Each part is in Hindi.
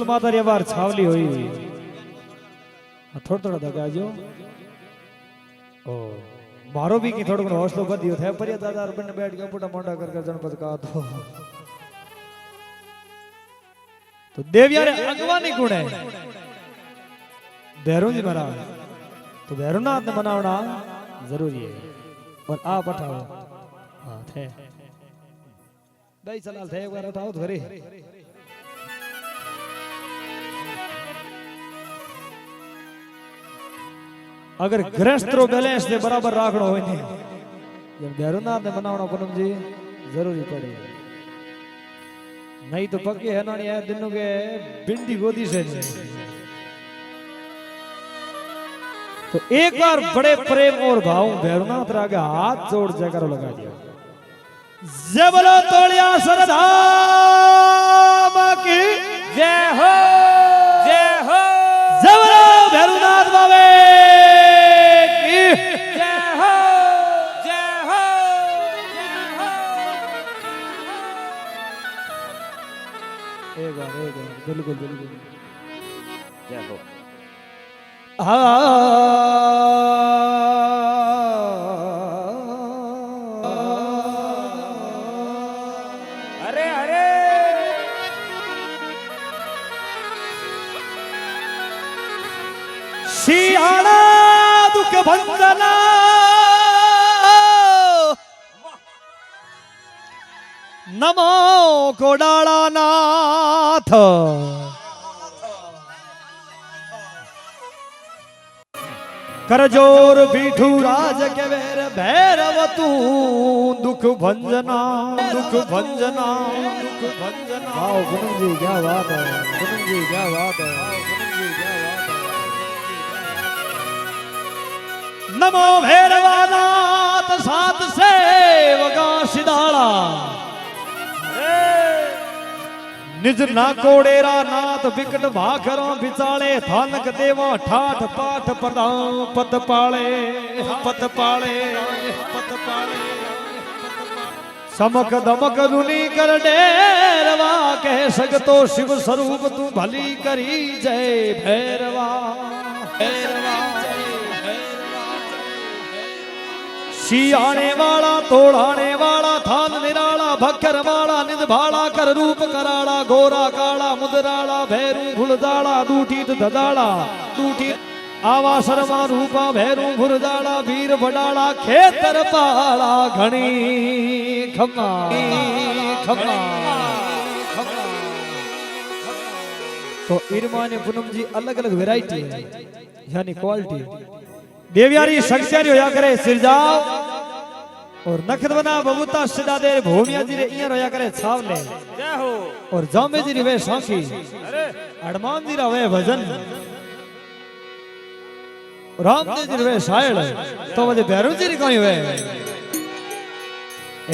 सुनल माता रे बार छावली हुई थोड़ा थोड़ा दगा जो ओ मारो भी की थोड़ा हौसलो बदियो थे पर दादा बन बैठ के पुटा मोंडा कर जनपद का तो देविया रे अगवानी गुण है भैरू जी महाराज तो भैरूनाथ ने मनावना जरूरी है और आप उठाओ हाँ थे दई सलाल थे एक बार उठाओ तो घरे अगर गृहस्थरो बैलेंस ने बराबर राखनो होय ने जब भैरूनाथ ने मनावना पूनम जी जरूरी पड़े नहीं तो पक्के है ना ये दिनों के बिंदी गोदी से तो एक बार बड़े प्रेम और भाव भैरूनाथ आगे हाथ जोड़ जयकारो लगा दिया जय बोलो तोड़िया सरधाम की जय हो जय हो जय बोलो भैरूनाथ बाबे की जय हो जय हो जय हो एक बार बिल्कुल बिल्कुल जय हो अरे अरे सियाणा दुख भंजना नमो कोडाला नाथ करजोर बीठू राज के वेर भैरव तू दुख भंजना दुख भंजना दुख भंजना वाह गुरु जी क्या बात है गुरु जी क्या बात है गुरु जी क्या बात है नमो भैरवानाथ सात सेवका सिधाड़ा निज ना कोड़ेरा नाथ विकट भाखरों बिचाले थानक देवा ठाठ पाठ प्रदान पत पाले पत पाले पत पाले समक दमक रुनी कर डेरवा कह सकतो शिव स्वरूप तू भली करी जय भैरवा भैरवा सियाने वाला तोड़ाने वाला थान निराला भक्कर वाला निज भाड़ा कर रूप कराड़ा गोरा काला मुदराला भैरू भुलदाड़ा दूठीत धदाड़ा दूठीत आवा शर्मा रूपा भैरू भुलदाड़ा वीर बडाड़ा खेतर पाड़ा घनी खम्मा खम्मा तो इरमा ने पूनम जी अलग अलग वैरायटी है यानी क्वालिटी देवयारी शक्तियारी होया करे सिरजाओ और नखदवना बबूता सिदा दे भूमिया जी रे इया होया करे छावले जय हो और जामे जी रे वे साखी अरे हनुमान जी रे वे भजन राम जी रे वे शायड़ तो वजे भैरू जी रे कोई वे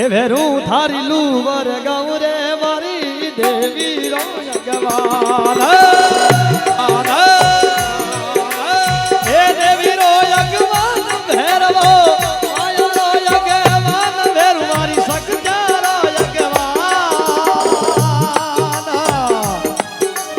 ए भैरू थारी लूवर गाँव रे मारी देवी रो जगवाल आना ए देवी रो यज्ञवान भैरवो आयो रो यज्ञवान भैरू मारी सकजारा यज्ञवान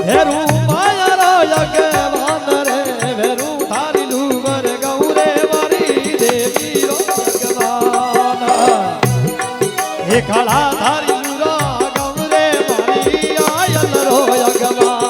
भैरू माया रो यज्ञवान रे भैरू थारी लूवर गौरे मारी देवी रो यज्ञवान हे खड़ा थारी लूरा गौरे मारी आयल रो यज्ञवान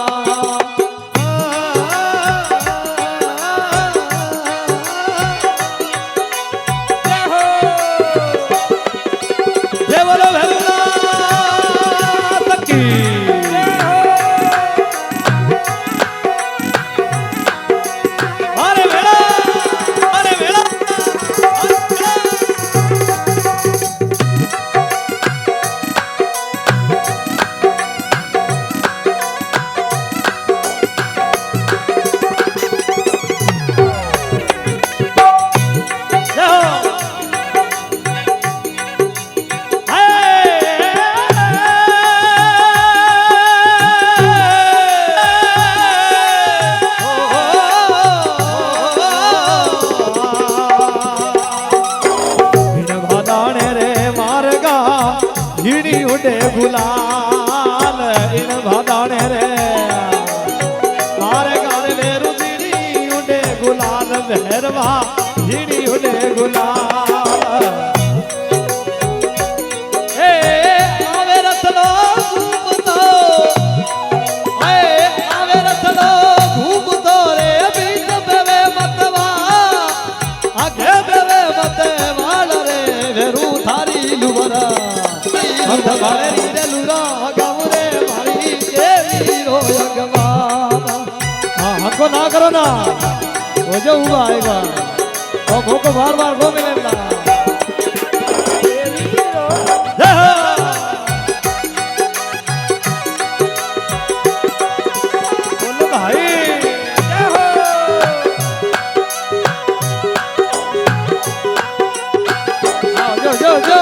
यगवान हाँ हको ना करो ना हो जो हुआ आएगा और भूख बार बार वो मिलेगा बोलो भाई जो जो जो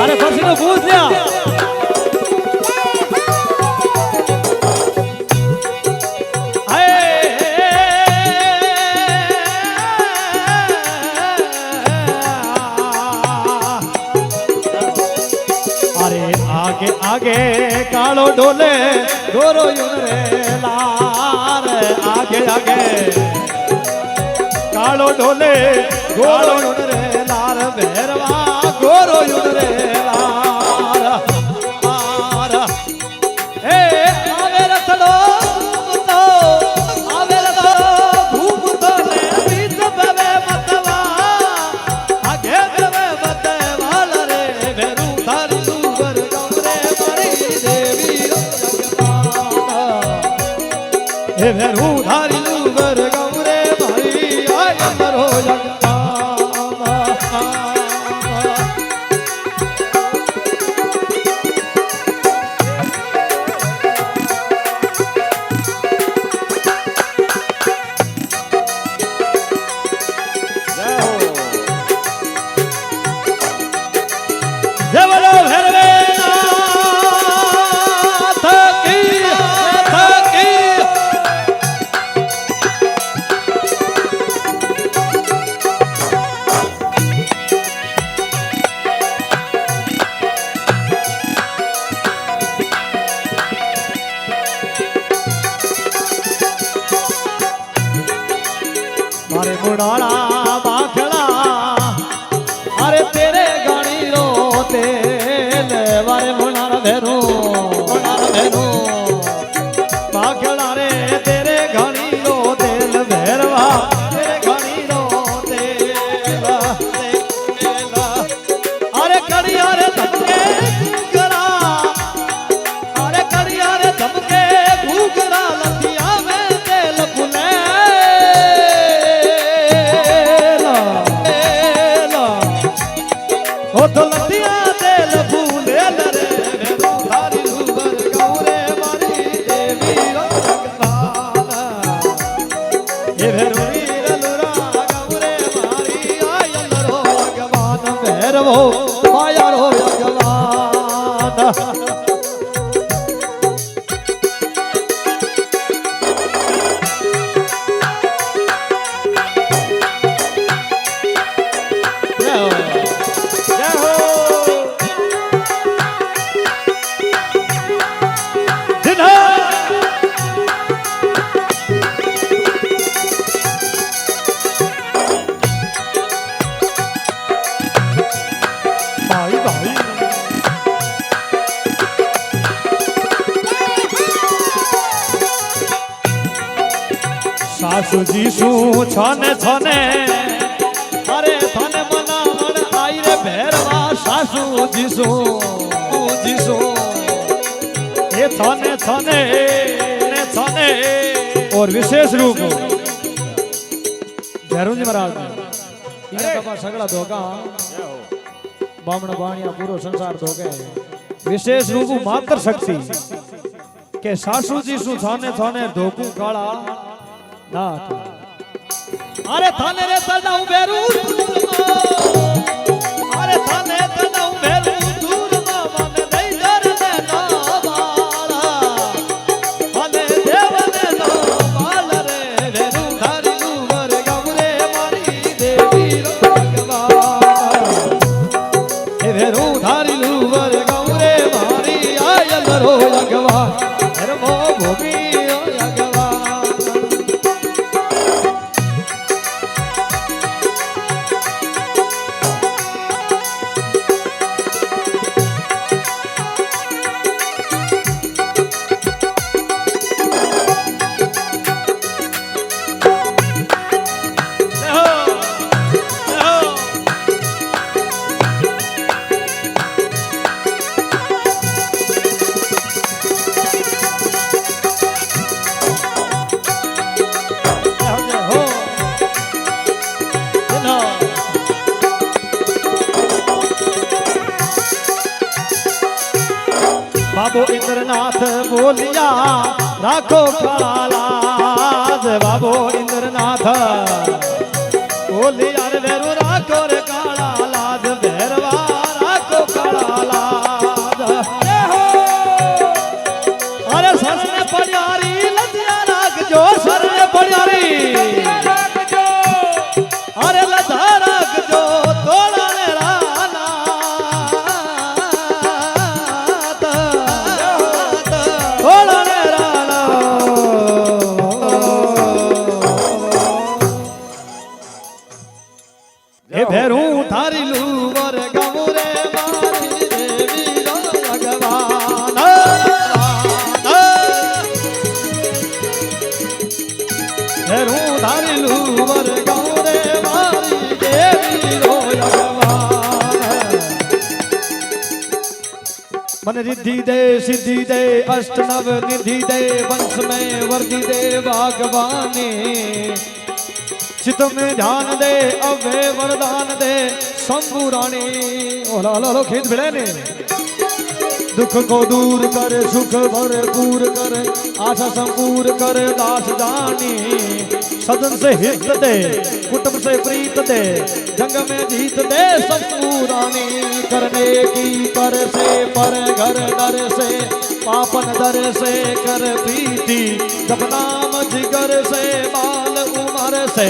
अरे फर्स्ट को पूछ लिया अरे आगे आगे कालो डोले गोरो यूं रे लार आगे आगे कालो डोले गोरो यूं रे लार भैरवा गोरो यूं रे लार लार ए आवे रतड़ो तो आवे रतड़ो धूप तो ले बीच बवे मतवा आगे बवे मतवा रे भेरू थारी सुवर गौरे मारी देवी जगमाता हे भेरू थारी सुवर गौरे मारी आय मरो जगमाता जय बोलो भैरवेनाथ की मारे मुड़ाला बाखड़ा अरे तेरे गानी रो तेल वारे मुनार भेरू बाखड़ा रे तेरे गानी रो तेल भैरवा तेरे गानी रो तेल अरे कड़िया रे धमके घूगरा अरे कड़िया रे धमके घूगरा लतिया में तेल फुले ओ तो लतिया तेल फूले रे भेरू थारी सुवर गौरे मारी देवी जगमाता हे भेरू वीर लुरा गौरे मारी आय रो भगवान भैरवो माया रो भगवान जय हो भाई भाई सासू जी शू छने छने अरे थने मनावण आई रे भैरवा सासू जी शू ये छने छने ने छने और विशेष रूप भैरू जी महाराज ने ये कपा सगड़ा धोका बामण बाणिया पूरो संसार धोके विशेष रूप मात्र शक्ति के सासू जी सु थाने थाने धोकू काला ना अरे थाने रे तड़ाऊ बेरू अरे थाने तड़ाऊ बेरू दूर मा मन दई दर ने ना बाला थाने देव ने ना बाल रे बेरू थारी सुवर गौरे मारी देवी भगवान हे बेरू थारी सुवर गौरे मारी आयल रो भगवान धर्मो भोगी भगवान बाबो इंद्रनाथ बोलिया राखो कालाज बाबो इंद्रनाथ बोलिया रे भैरू राखो रे काला लाज भैरवा राखो काला लाज जय हो अरे सर ने पड़ियारी लदिया राख जो सर ने पड़ियारी रखजो अरे लधा राख जो तोड़ा ने राना तोड़ा ने राना हे भैरू थारी लूवर गमुरे मारी देवी रो भगवान भैरू थारी लूवर गमुरे मारी देवी रो भगवान मन रिद्धि दे सिद्धि दे अष्ट नव निधि दे वंश में वर्धि दे बागवानी चित में ध्यान दे अभय वरदान दे शंभु रानी ओला लो खेत भिड़े ने दुख को दूर कर सुख भरपूर कर आशा संपूर कर दास जानी सदन से हित दे कुटुंब से प्रीत दे जंग में जीत दे शंभु रानी करने की कर से पर घर दर से पापन दर से कर प्रीति जब नाम जिगर से बाल उमर से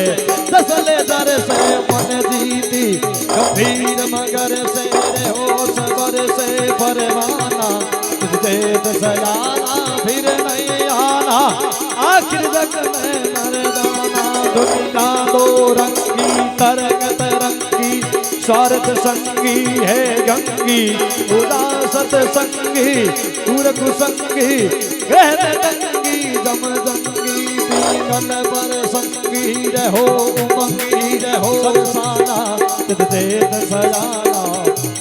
दसले दर से मन जीती गंभीर मगर से होश बर से परवाना देत सजाना फिर नहीं आना आखिर जग में मरदाना दुनिया दो रंगी तरंगत रंगी स्वार्थ संगी है गंगी उदासत संगी पूर कुसंगी गहरे तंगी जम जंगी पीगल पर संगी रहो उमंगी रहो संसाना देत सजाना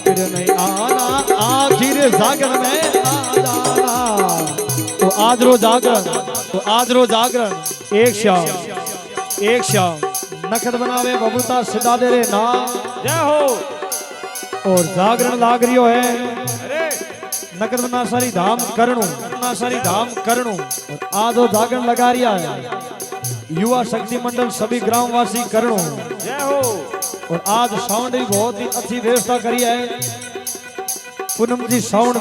फिर नहीं आना आखिर जागर में आ जाना तो आज रो जागरण एक शाम नखत बनावे बबूता सिदा दे रे ना जय हो और जागरण लाग रियो है अरे नखत बना सारी धाम करणु और आज वो जागरण लगा रिया है युवा शक्ति मंडल सभी ग्रामवासी करणु जय हो और आज साउंड भी बहुत ही अच्छी व्यवस्था करी है पूनम जी साउंड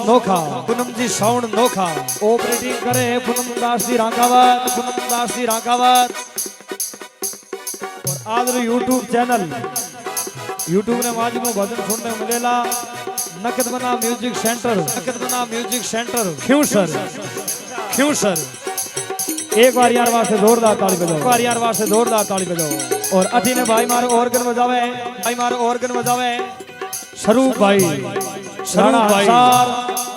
नोखा ऑपरेटिंग करे पूनम दास जी रांकावत और आज यूट्यूब चैनल यूट्यूब ने माजी में भजन सुनने मिलेला नकद बना म्यूजिक सेंटर क्यों सर एक बार यार वास्ते जोरदार ताली बजाओ और अठी ने भाई मारो ऑर्गन बजावे स्वरूप भाई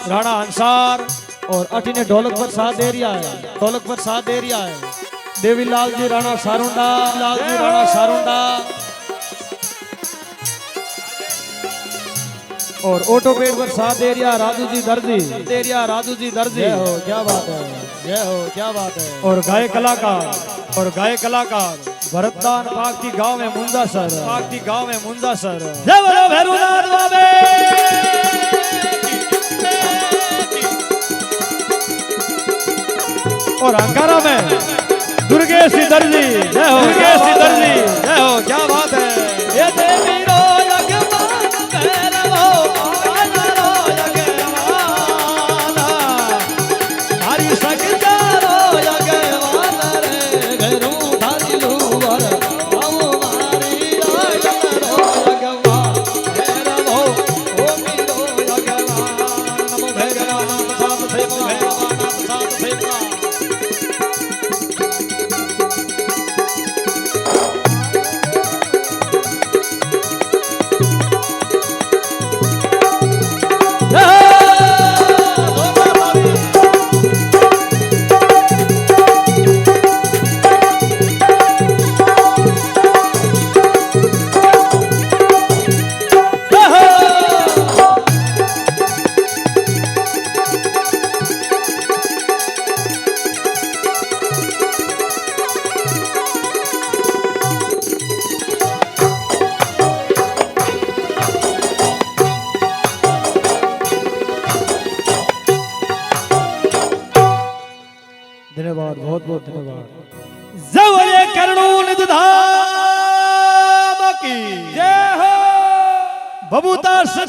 राणा अंसार और अठी ने ढोलक पर साथ दे रिया है देवीलाल जी राणा सारुंडा और ऑटो पेड पर साथ दे रिया राजू जी दर्जी जय हो क्या बात है और गाय कलाकार भरतदान पाकती गांव में मुंजा सर जय बोलो भैरूनाथ बाबे और अंकारा में दुर्गेश दर्जी जय हो क्या बात है ये देवी रो यज्ञमान भैरवो आना रो यज्ञमान हरि सकता रो यज्ञमान रे भैरू धारी लूवर आओ मारी राजन रो यज्ञमान भैरवो ओ मीरो यज्ञमान नमो भैरवानाम साथ सेवा बहुत धन्यवाद जवरे करणु निध धाम की जय हो बबूता सदा